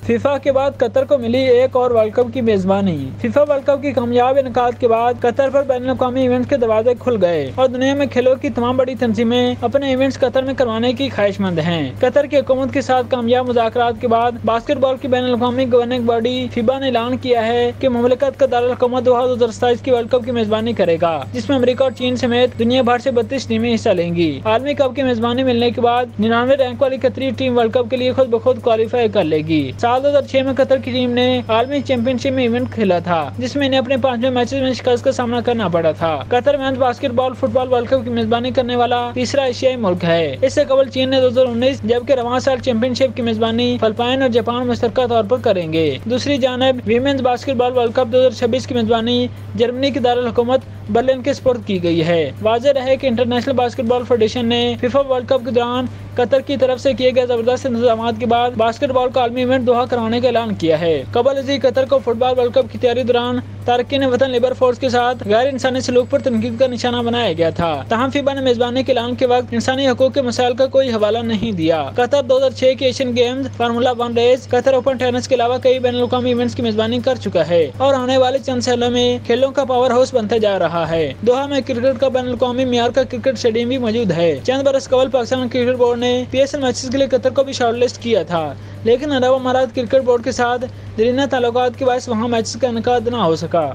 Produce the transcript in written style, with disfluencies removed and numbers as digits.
FIFA کے بعد قطر کو ملی ایک اور ورلڈ کپ کی میزبانی۔ فیفا ورلڈ کپ کی کامیاب انعقاد کے بعد قطر پر بین الاقوامی ایونٹس کے دروازے کھل گئے اور دنیا میں کھیلوں کی تمام بڑی تنظیمیں اپنے ایونٹس قطر میں کروانے کی خواہش مند ہیں۔ قطر کی حکومت کے ساتھ کامیاب مذاکرات کے بعد باسکٹ بال کی بین الاقوامی گورننگ باڈی فیبا نے اعلان کیا ہے کہ مملکت کا دارالحکومت دوحہ 2027 کی ورلڈ کپ کی میزبانی کرے گا، جس میں امریکہ اور چین سمیت دنیا بھر سے 32 ٹیمیں حصہ لیں گی۔ عالمی کپ کی میزبانی ملنے کے بعد 99 رینک والی قطری ٹیم ورلڈ کپ کے لیے خود بخود کوالیفائی کر لے گی۔ سال 2006 میں قطر کی ٹیم نے عالمی چیمپئن شپ میں ایونٹ کھیلا تھا، جس میں انہیں اپنے 5ویں میچز میں شکست کا سامنا کرنا پڑا تھا۔ قطر مینز باسکٹ بال فٹ بال ورلڈ کپ کی میزبانی کرنے والا تیسرا ایشیائی ملک ہے۔ اس سے قبل چین نے 2019 جبکہ رواں سال چیمپئن شپ کی میزبانی فلپائن اور جاپان مشترکہ طور پر کریں گے۔ دوسری جانب ویمنز باسکٹ بال ورلڈ کپ 2026 کی میزبانی جرمنی کی دارالحکومت برلن کے سپرد کی گئی ہے۔ واضح رہے کہ انٹرنیشنل باسکٹ بال فیڈریشن نے فیفا ورلڈ کپ کے دوران قطر کی طرف سے کیے گئے زبردست انتظامات کے بعد باسکٹ بال کا عالمی ایونٹ دوحہ کروانے کا اعلان کیا ہے۔ قبل ازیں قطر کو فٹ بال ورلڈ کپ کی تیاری دوران تارکین وطن لیبر فورس کے ساتھ غیر انسانی سلوک پر تنقید کا نشانہ بنایا گیا تھا۔ تاہم فیبا نے میزبانی کے اعلان کے وقت انسانی حقوق کے مسائل کا کوئی حوالہ نہیں دیا۔ قطر 2006 کے ایشین گیمز، فارمولا 1 ریس، قطر اوپن ٹینس کے علاوہ کئی بین الاقوامی ایونٹس کی میزبانی کر چکا ہے اور آنے والے چند سالوں میں کھیلوں کا پاور ہاؤس بنتا جا رہا ہے۔ دوحہ میں کرکٹ کا بین الاقوامی معیار کا کرکٹ اسٹیڈیم بھی موجود ہے۔ چند برس قبل پاکستان کرکٹ بورڈ نے PSL میچز کے لیے قطر کو بھی شارٹ لسٹ کیا تھا، لیکن عرب امارات کرکٹ بورڈ کے ساتھ دیرینہ تعلقات کے باعث وہاں میچز کا انعقاد نہ ہو سکا۔